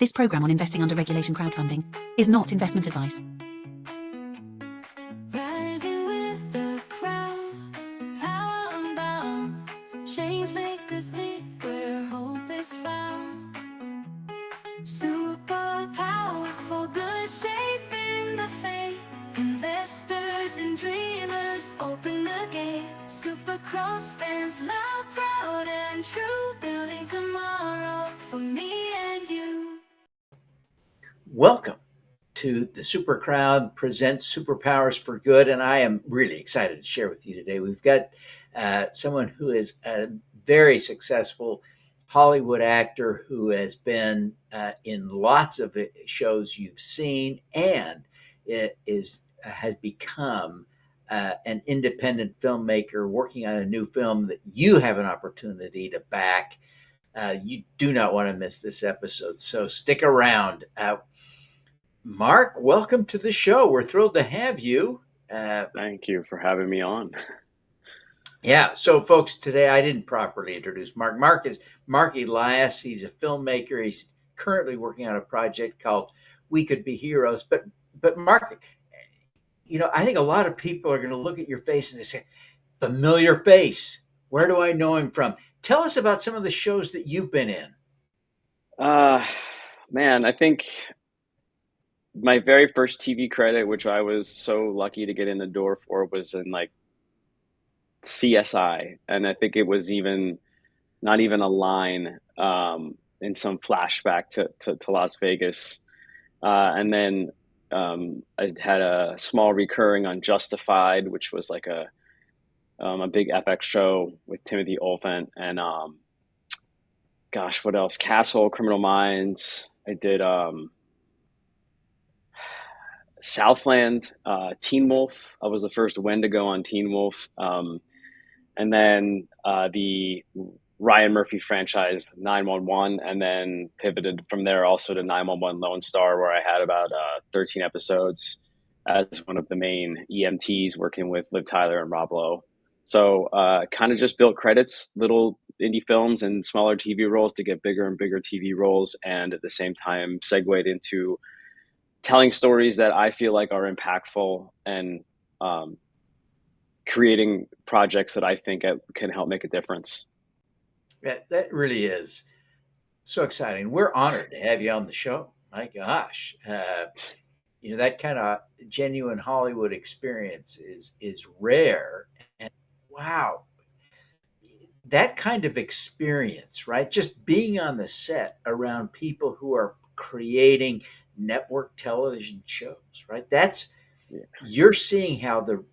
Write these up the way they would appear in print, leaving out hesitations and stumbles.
This program on investing under regulation crowdfunding is not investment advice. Rising with the crowd, power unbound, change makers lead where hope is found. Superpowers for good, shaping the fate. Investors and dreamers open the gate. Supercross stands loud, proud and true, building tomorrow for me and you. Welcome to the Super Crowd presents Superpowers for Good, and I am really excited to share with you today. We've got someone who is a very successful Hollywood actor who has been in lots of shows you've seen, and has become an independent filmmaker working on a new film that you have an opportunity to back. You do not want to miss this episode, so stick around. Mark, welcome to the show. We're thrilled to have you. Thank you for having me on. Yeah, so folks, today I didn't properly introduce Mark. Mark is Mark Elias. He's a filmmaker. He's currently working on a project called We Could Be Heroes. But Mark, I think a lot of people are going to look at your face and they say, familiar face. Where do I know him from? Tell us about some of the shows that you've been in. Man, I think my very first TV credit, which I was so lucky to get in the door for, was in like CSI. And I think it was not even a line in some flashback to Las Vegas. And then I had a small recurring on Justified, which was like a big FX show with Timothy Olyphant. And gosh, what else? Castle, Criminal Minds. I did Southland, Teen Wolf. I was the first Wendigo on Teen Wolf. And then the Ryan Murphy franchise, 911, and then pivoted from there also to 911 Lone Star, where I had about 13 episodes as one of the main EMTs working with Liv Tyler and Rob Lowe. So kind of just built credits, little indie films and smaller TV roles to get bigger and bigger TV roles, and at the same time segued into telling stories that I feel like are impactful and creating projects that I think can help make a difference. That really is so exciting. We're honored to have you on the show. My gosh, that kind of genuine Hollywood experience is rare. And wow, that kind of experience, right? Just being on the set around people who are creating network television shows, right? You're seeing how the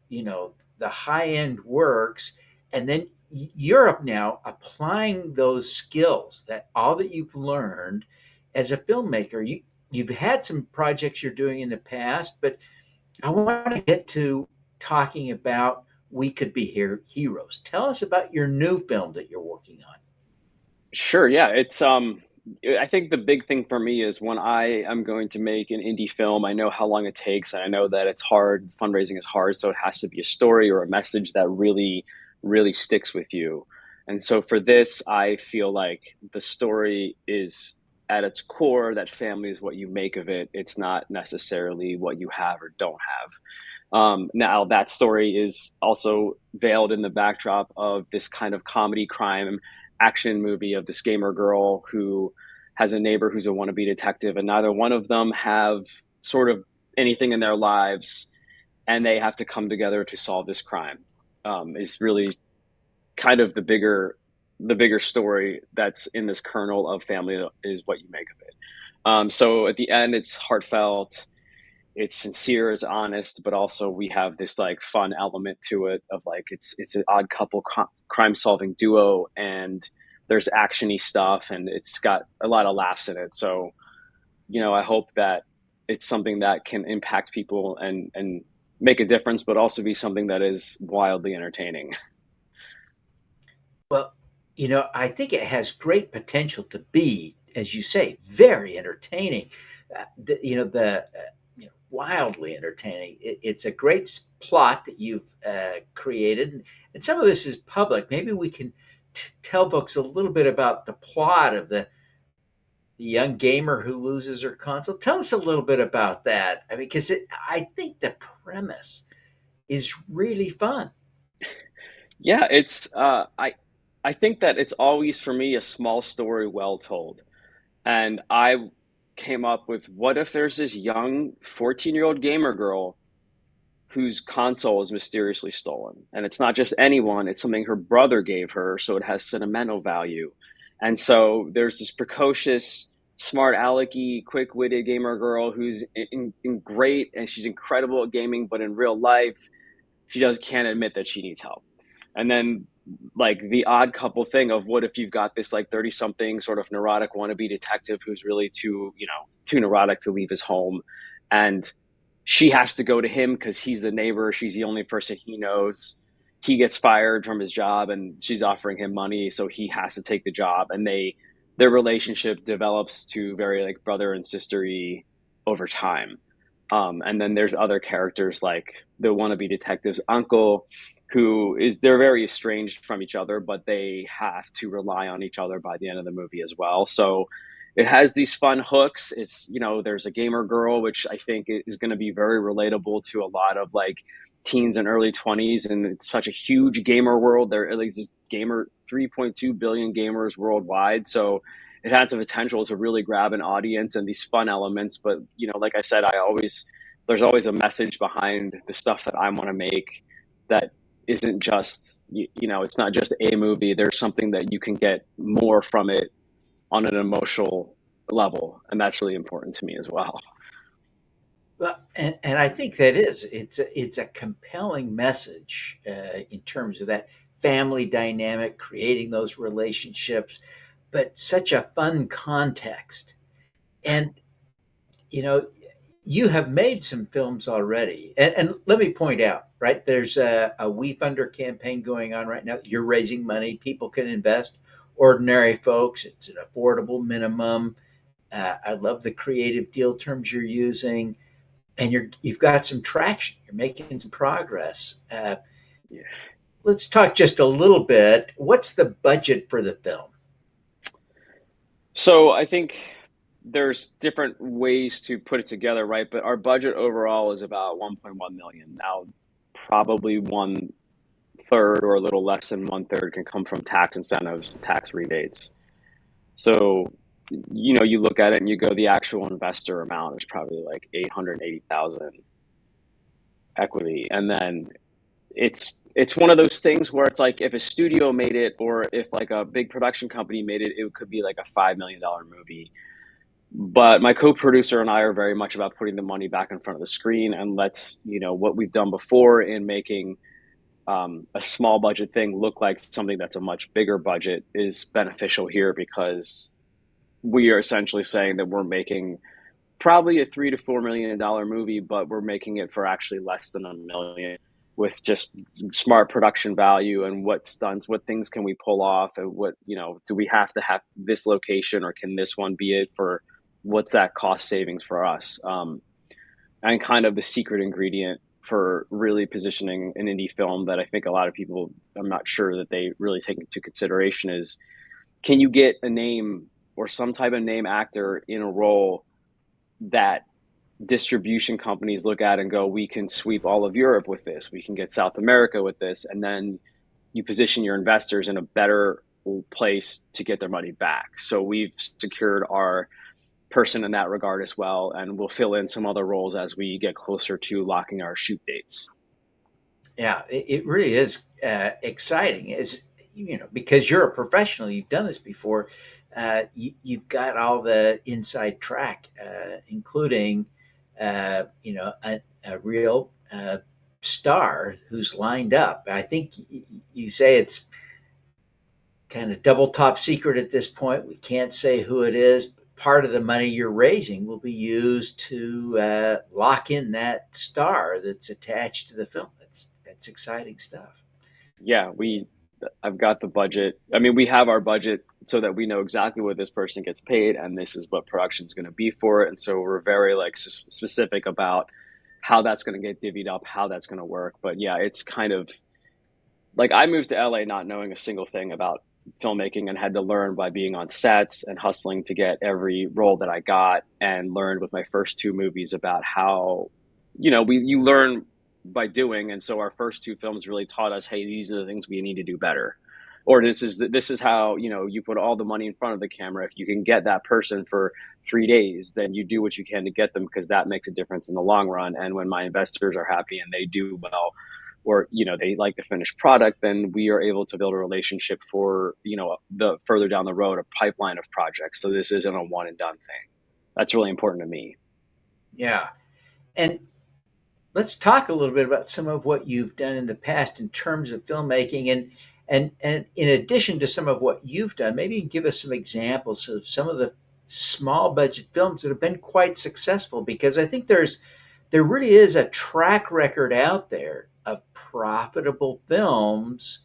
high end works, and then you're up now applying those skills, that all that you've learned as a filmmaker. You've had some projects you're doing in the past, but I want to get to talking about We Could Be Heroes. Tell us about your new film that you're working on. Sure. Yeah. It's I think the big thing for me is when I am going to make an indie film, I know how long it takes, and I know that it's hard. Fundraising is hard, so it has to be a story or a message that really, really sticks with you. And so for this, I feel like the story is at its core that family is what you make of it. It's not necessarily what you have or don't have. Now, that story is also veiled in the backdrop of this kind of comedy crime action movie of this gamer girl who has a neighbor who's a wannabe detective, and neither one of them have sort of anything in their lives, and they have to come together to solve this crime. Is really kind of the bigger story that's in this kernel of family is what you make of it. So at the end, it's heartfelt, it's sincere, it's honest, but also we have this like fun element to it of like it's an odd couple crime solving duo, and there's actiony stuff, and it's got a lot of laughs in it. So I hope that it's something that can impact people and make a difference, but also be something that is wildly entertaining. Well, I think it has great potential to be, as you say, very entertaining. Wildly entertaining. It's a great plot that you've created, and some of this is public. Maybe we can tell folks a little bit about the plot of the the young gamer who loses her console. Tell us a little bit about that. I mean, because I think the premise is really fun. Yeah, it's I think that it's always for me a small story well told. And I came up with what if there's this young 14-year-old gamer girl whose console is mysteriously stolen. And it's not just anyone, it's something her brother gave her, so it has sentimental value. And so there's this precocious, smart alecky, quick-witted gamer girl who's in great and she's incredible at gaming, but in real life, she just can't admit that she needs help. And then like the odd couple thing of what if you've got this like 30 something sort of neurotic wannabe detective who's really too neurotic to leave his home, and she has to go to him because he's the neighbor, she's the only person he knows. He gets fired from his job and she's offering him money, so he has to take the job, and their relationship develops to very like brother and sistery over time. And then there's other characters like the wannabe detective's uncle, they're very estranged from each other, but they have to rely on each other by the end of the movie as well. So it has these fun hooks. There's a gamer girl, which I think is going to be very relatable to a lot of like teens and early 20s. And it's such a huge gamer world. There are at least 3.2 billion gamers worldwide. So it has the potential to really grab an audience and these fun elements. But, like I said, there's always a message behind the stuff that I want to make that isn't just, it's not just a movie. There's something that you can get more from it on an emotional level. And that's really important to me as well. Well, and I think that it's a compelling message in terms of that family dynamic, creating those relationships, but such a fun context. And you know, you have made some films already, and let me point out, right? There's a Wefunder campaign going on right now. You're raising money; people can invest. Ordinary folks, it's an affordable minimum. I love the creative deal terms you're using, and you've got some traction. You're making some progress. Yeah. Let's talk just a little bit. What's the budget for the film? So I think there's different ways to put it together, right? But our budget overall is about 1.1 million. Now, probably one third or a little less than one third can come from tax incentives, tax rebates. So, you look at it and you go, the actual investor amount is probably like 880,000 equity. And then it's one of those things where it's like if a studio made it or if like a big production company made it, it could be like a $5 million movie. But my co-producer and I are very much about putting the money back in front of the screen, and let's, what we've done before in making a small budget thing look like something that's a much bigger budget is beneficial here, because we are essentially saying that we're making probably a $3 to $4 million movie, but we're making it for actually less than $1 million, with just smart production value and what stunts, what things can we pull off, and what, do we have to have this location or can this one be it for what's that cost savings for us? And kind of the secret ingredient for really positioning an indie film that I think a lot of people, I'm not sure that they really take into consideration, is can you get a name or some type of name actor in a role that distribution companies look at and go, we can sweep all of Europe with this, we can get South America with this, and then you position your investors in a better place to get their money back. So we've secured our person in that regard as well, and we'll fill in some other roles as we get closer to locking our shoot dates. Yeah, it really is exciting. Is because you're a professional, you've done this before. You've got all the inside track, including a real star who's lined up. I think you say it's kind of double top secret at this point. We can't say who it is. Part of the money you're raising will be used to lock in that star that's attached to the film. That's exciting stuff. Yeah, I've got the budget. I mean, we have our budget so that we know exactly what this person gets paid, and this is what production is going to be for it. And so we're very like specific about how that's going to get divvied up, how that's going to work. But yeah, it's kind of like I moved to LA not knowing a single thing about filmmaking and had to learn by being on sets and hustling to get every role that I got, and learned with my first two movies about how, you learn by doing. And so our first two films really taught us, hey, these are the things we need to do better. Or this is how, you put all the money in front of the camera. If you can get that person for 3 days, then you do what you can to get them, because that makes a difference in the long run. And when my investors are happy and they do well, or they like the finished product, then we are able to build a relationship for the further down the road, a pipeline of projects. So this isn't a one and done thing. That's really important to me. Yeah. And let's talk a little bit about some of what you've done in the past in terms of filmmaking, and in addition to some of what you've done, maybe you can give us some examples of some of the small budget films that have been quite successful, because I think there really is a track record out there of profitable films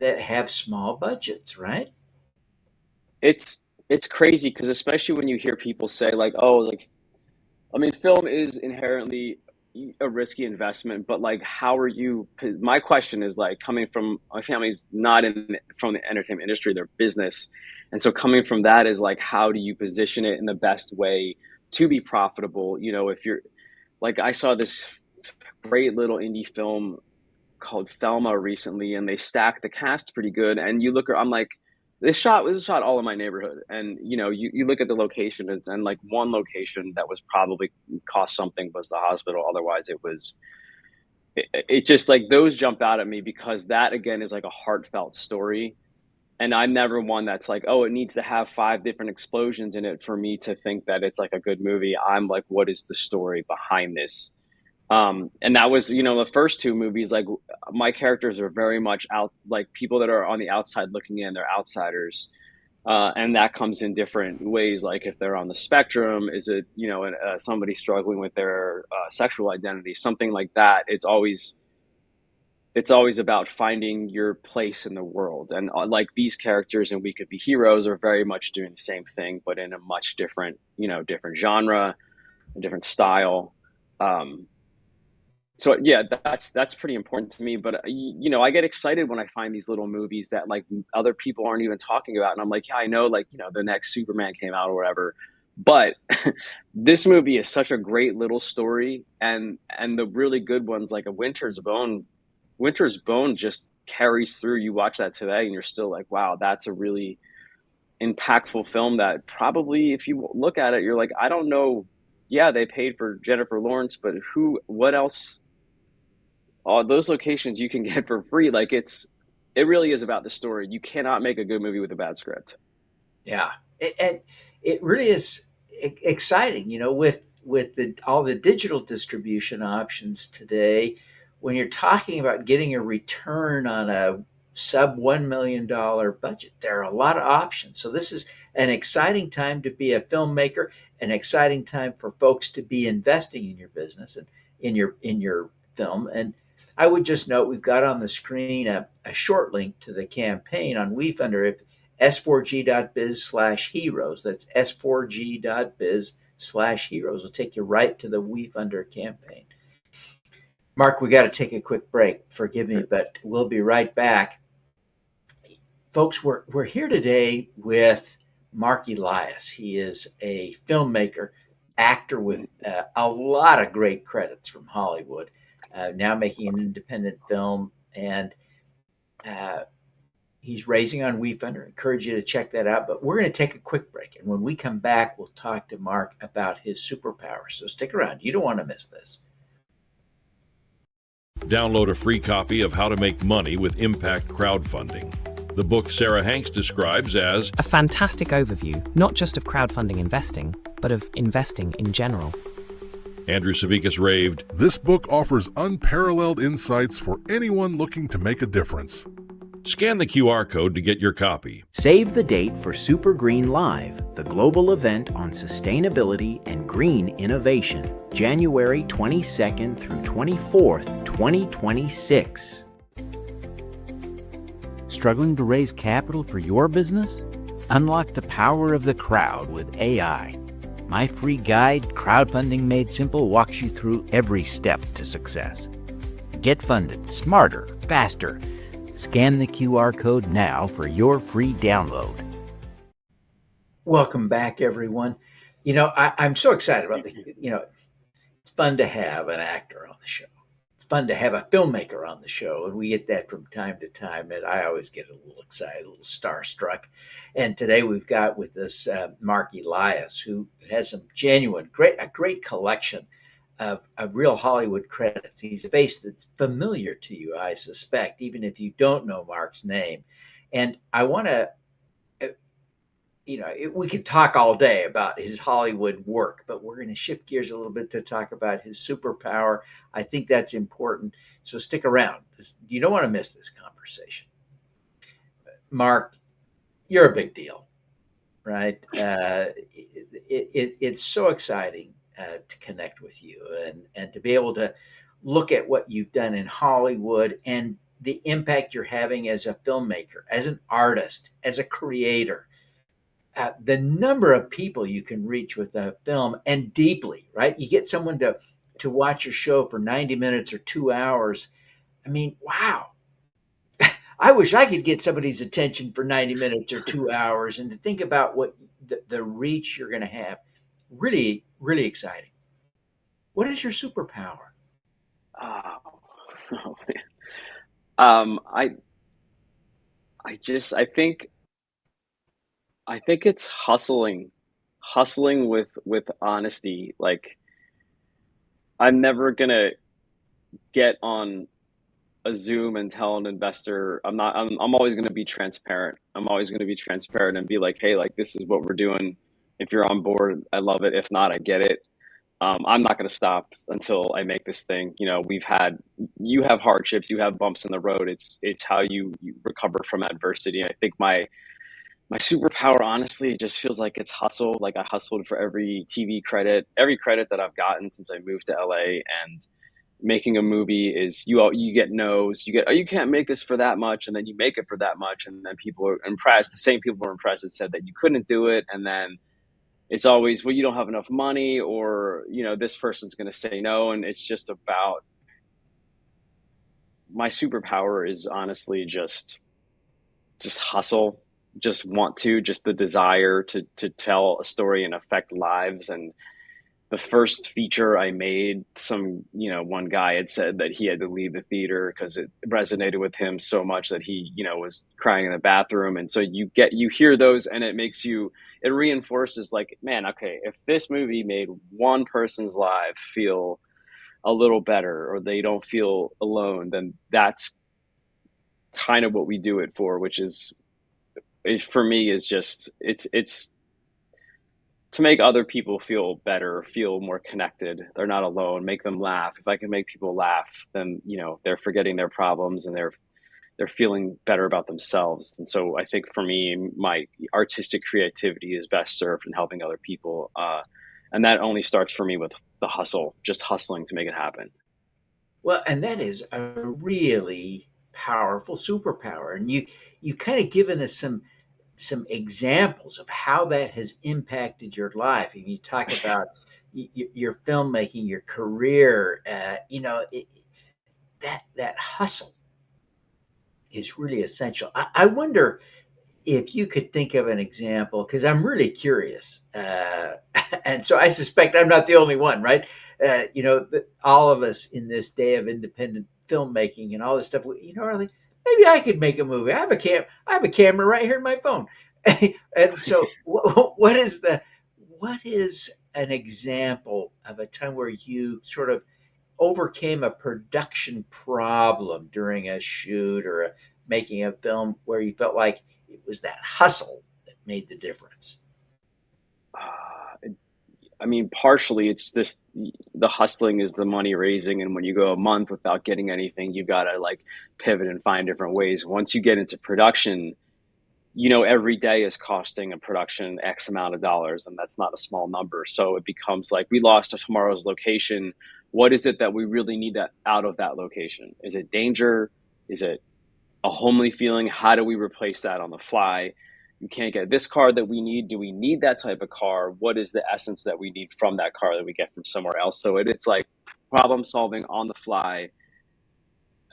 that have small budgets, right? It's crazy, because especially when you hear people say like, oh, like, I mean, film is inherently a risky investment, but like, how are you? My question is, like, coming from, my family's not from the entertainment industry, they're business, and so coming from that is like, how do you position it in the best way to be profitable? If you're like, I saw this great little indie film called Thelma recently, and they stacked the cast pretty good. And you look, I'm like, this was shot all in my neighborhood, and you look at the location, and like one location that was probably cost something was the hospital. Otherwise, it just, like, those jump out at me, because that again is like a heartfelt story, and I'm never one that's like, oh, it needs to have 5 different explosions in it for me to think that it's like a good movie. I'm like, what is the story behind this? And that was, the first two movies, like, my characters are very much out, like, people that are on the outside looking in, they're outsiders. And that comes in different ways. Like, if they're on the spectrum, is it, somebody struggling with their sexual identity, something like that. It's always about finding your place in the world. And like, these characters and We Could Be Heroes are very much doing the same thing, but in a much different, different genre, a different style. So yeah, that's pretty important to me. But I get excited when I find these little movies that, like, other people aren't even talking about, and I'm like, yeah, I know, like, the next Superman came out or whatever, but this movie is such a great little story, and the really good ones, like a Winter's Bone just carries through. You watch that today, and you're still like, wow, that's a really impactful film that probably, if you look at it, you're like, I don't know. Yeah, they paid for Jennifer Lawrence, but what else? All those locations you can get for free. Like, it really is about the story. You cannot make a good movie with a bad script. Yeah. And it really is exciting, with all the digital distribution options today. When you're talking about getting a return on a sub $1 million budget, there are a lot of options. So this is an exciting time to be a filmmaker, an exciting time for folks to be investing in your business and in your film. And I would just note, we've got on the screen a short link to the campaign on Wefunder, s4g.biz/heroes. That's s4g.biz/heroes. Will take you right to the Wefunder campaign. Mark, we got to take a quick break. Forgive me, but we'll be right back. Folks, we're here today with Mark Elias. He is a filmmaker, actor with a lot of great credits from Hollywood, now making an independent film, and he's raising on Wefunder. I encourage you to check that out. But we're going to take a quick break, and when we come back, we'll talk to Mark about his superpower. So stick around. You don't want to miss this. Download a free copy of How to Make Money with Impact Crowdfunding, the book Sarah Hanks describes as a fantastic overview, not just of crowdfunding investing, but of investing in general. Andrew Savickas raved, "This book offers unparalleled insights for anyone looking to make a difference." Scan the QR code to get your copy. Save the date for Super Green Live, the global event on sustainability and green innovation, January 22nd through 24th, 2026. Struggling to raise capital for your business? Unlock the power of the crowd with AI. My free guide, Crowdfunding Made Simple, walks you through every step to success. Get funded smarter, faster. Scan the QR code now for your free download. Welcome back, everyone. I'm so excited about it's fun to have an actor on the show. It's fun to have a filmmaker on the show, and we get that from time to time. And I always get a little excited, a little starstruck. And today we've got with us Mark Elias, who has some a great collection of real Hollywood credits. He's a face that's familiar to you, I suspect, even if you don't know Mark's name. And I want to we could talk all day about his Hollywood work, but we're going to shift gears a little bit to talk about his superpower. I think that's important. So stick around. You don't want to miss this conversation. Mark, you're a big deal, right? It's so exciting to connect with you and to be able to look at what you've done in Hollywood and the impact you're having as a filmmaker, as an artist, as a creator. The number of people you can reach with a film, and deeply, right? You get someone to watch your show for 90 minutes or 2 hours. I mean, wow. I wish I could get somebody's attention for 90 minutes or 2 hours, and to think about what the reach you're going to have. Really, really exciting. What is your superpower? Oh man. I think it's hustling with honesty. Like, I'm never gonna get on a Zoom and tell an investor I'm always gonna be transparent. I'm always gonna be transparent and be like, hey, like, this is what we're doing. If you're on board, I love it. If not, I get it. I'm not gonna stop until I make this thing. You have hardships, you have bumps in the road. It's how you recover from adversity. I think my superpower, honestly, just feels like it's hustle. Like, I hustled for every TV credit, every credit that I've gotten since I moved to LA. And making a movie is you get no's, you get, oh, you can't make this for that much, and then you make it for that much, and then people are impressed. The same people were impressed that said that you couldn't do it, and then it's always, well, you don't have enough money, or this person's going to say no. And it's just about, my superpower is honestly just hustle, just the desire to tell a story and affect lives. And the first feature I made, one guy had said that he had to leave the theater because it resonated with him so much that he, was crying in the bathroom. And so you hear those, and it reinforces, like, man, okay, if this movie made one person's life feel a little better, or they don't feel alone, then that's kind of what we do it for, which is for me is just, it's to make other people feel better, feel more connected. They're not alone, make them laugh. If I can make people laugh, then they're forgetting their problems, and they're feeling better about themselves. And so I think for me, my artistic creativity is best served in helping other people, and that only starts for me with the hustle, just hustling to make it happen. Well, and that is a really powerful superpower. And you kind of given us some examples of how that has impacted your life. And you talk about your filmmaking, your career. That hustle is really essential. I wonder if you could think of an example, because I'm really curious, and so I suspect I'm not the only one, right? All of us in this day of independent filmmaking and all this stuff, are like, maybe I could make a movie. I have a camera right here in my phone. And so what is an example of a time where you sort of overcame a production problem during a shoot or making a film, where you felt like it was that hustle that made the difference? I mean, partially it's this, the hustling is the money raising. And when you go a month without getting anything, you got to, like, pivot and find different ways. Once you get into production, every day is costing a production X amount of dollars, and that's not a small number. So it becomes like, we lost tomorrow's location. What is it that we really need out of that location? Is it danger? Is it a homely feeling? How do we replace that on the fly? You can't get this car that we need. Do we need that type of car? What is the essence that we need from that car that we get from somewhere else? So it's like problem solving on the fly,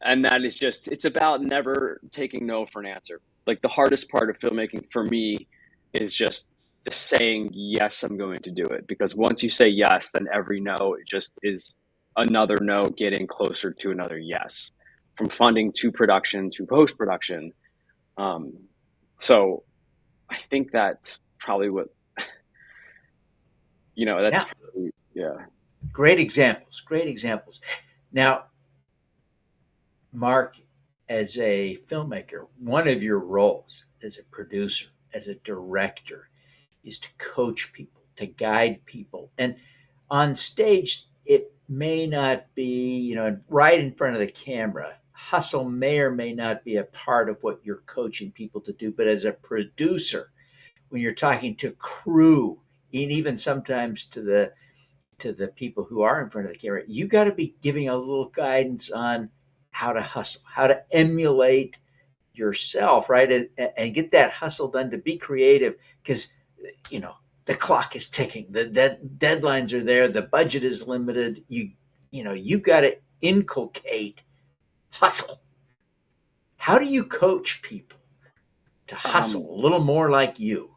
And that is just, it's about never taking no for an answer. Like the hardest part of filmmaking for me is just saying, yes, I'm going to do it. Because once you say yes, then every no, it just is another no getting closer to another yes, from funding to production to post-production. So I think that's probably what, that's Yeah. probably, yeah. Great examples. Great examples. Now, Mark, as a filmmaker, one of your roles as a producer, as a director, is to coach people, to guide people. And on stage, it may not be, right in front of the camera. Hustle may or may not be a part of what you're coaching people to do. But as a producer, when you're talking to crew, and even sometimes to the people who are in front of the camera, you got to be giving a little guidance on how to hustle, how to emulate yourself, right? And get that hustle done, to be creative, because the clock is ticking, the deadlines are there, the budget is limited. You got to inculcate hustle. How do you coach people to hustle a little more like you?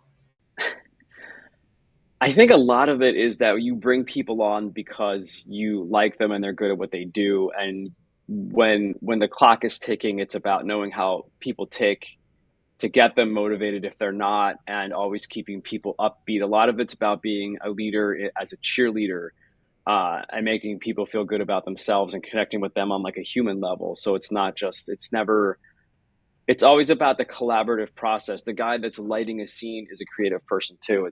I think a lot of it is that you bring people on because you like them and they're good at what they do. And when the clock is ticking, it's about knowing how people tick to get them motivated if they're not, and always keeping people upbeat. A lot of it's about being a leader as a cheerleader, and making people feel good about themselves and connecting with them on like a human level. So it's not just, it's always about the collaborative process. The guy that's lighting a scene is a creative person too.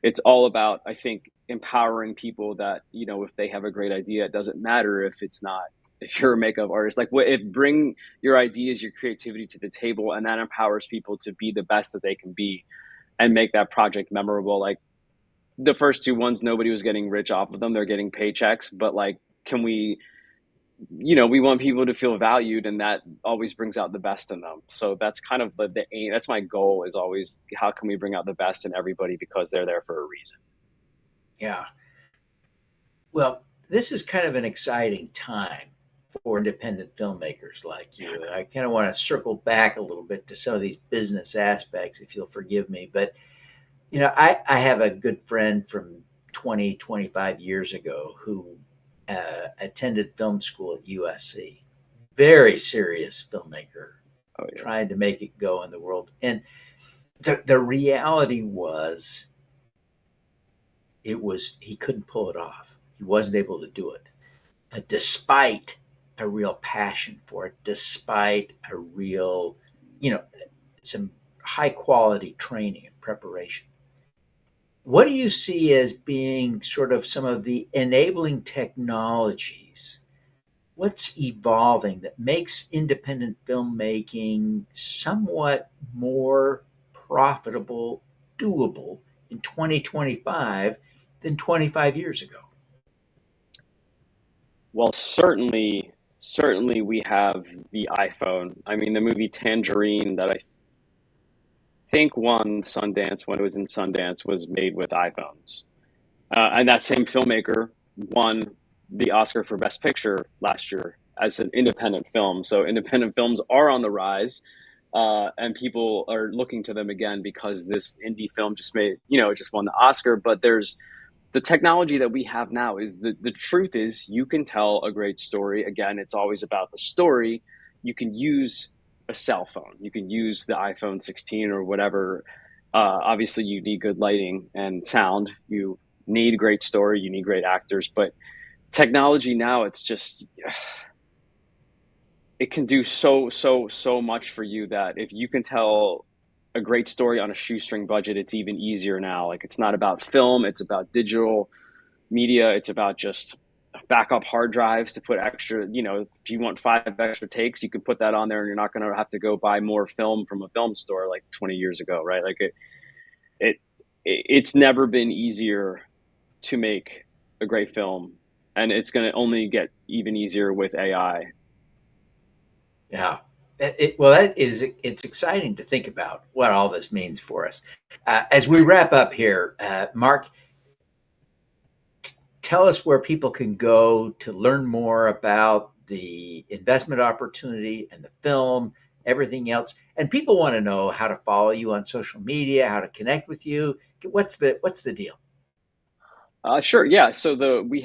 It's all about, I think, empowering people that, if they have a great idea, it doesn't matter if you're a makeup artist, bring your ideas, your creativity to the table, and that empowers people to be the best that they can be and make that project memorable. Like the first two ones, nobody was getting rich off of them. They're getting paychecks, but can we, we want people to feel valued, and that always brings out the best in them. So that's kind of the aim. That's my goal, is always, how can we bring out the best in everybody, because they're there for a reason. Yeah. Well, this is kind of an exciting time for independent filmmakers like you. I kind of want to circle back a little bit to some of these business aspects, if you'll forgive me. But, I have a good friend from 25 years ago who attended film school at USC. Very serious filmmaker, trying to make it go in the world. And the reality was, he couldn't pull it off. He wasn't able to do it, despite a real passion for it, despite a real, some high quality training and preparation. What do you see as being sort of some of the enabling technologies? What's evolving that makes independent filmmaking somewhat more profitable, doable in 2025 than 25 years ago? Well, certainly we have the iPhone. I mean, the movie Tangerine, that I think won Sundance, when it was in Sundance, was made with iPhones. And that same filmmaker won the Oscar for Best Picture last year as an independent film. So independent films are on the rise, and people are looking to them again, because this indie film just won the Oscar. But there's the technology that we have now. Is the truth is, you can tell a great story. Again, it's always about the story. You can use a cell phone. You can use the iPhone 16 or whatever. Obviously, you need good lighting and sound. You need great story. You need great actors. But technology now, it's just, it can do so much for you, that if you can tell a great story on a shoestring budget, it's even easier now. Like, it's not about film, it's about digital media. It's about just backup hard drives to put extra, if you want 5 extra takes, you can put that on there, and you're not going to have to go buy more film from a film store like 20 years ago, right? Like it's never been easier to make a great film, and it's going to only get even easier with AI. Yeah. It's exciting to think about what all this means for us. As we wrap up here, Mark, tell us where people can go to learn more about the investment opportunity and the film, everything else. And people want to know how to follow you on social media, how to connect with you. What's the deal? Sure. Yeah. So We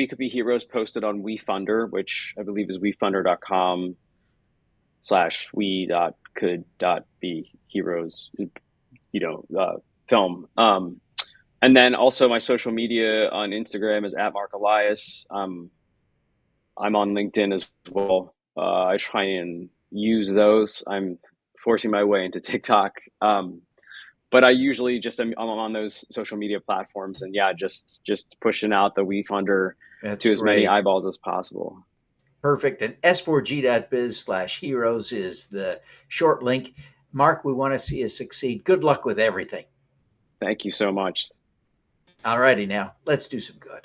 Could Be Heroes posted on Wefunder, which I believe is wefunder.com/we.could.be-heroes, film. And then also my social media on Instagram is @MarkElias. I'm on LinkedIn as well. I try and use those. I'm forcing my way into TikTok. But I usually I'm on those social media platforms, and yeah, just pushing out the Wefunder to as many eyeballs as possible. Perfect. And s4g.biz/heroes is the short link. Mark, we want to see you succeed. Good luck with everything. Thank you so much. All righty, now let's do some good.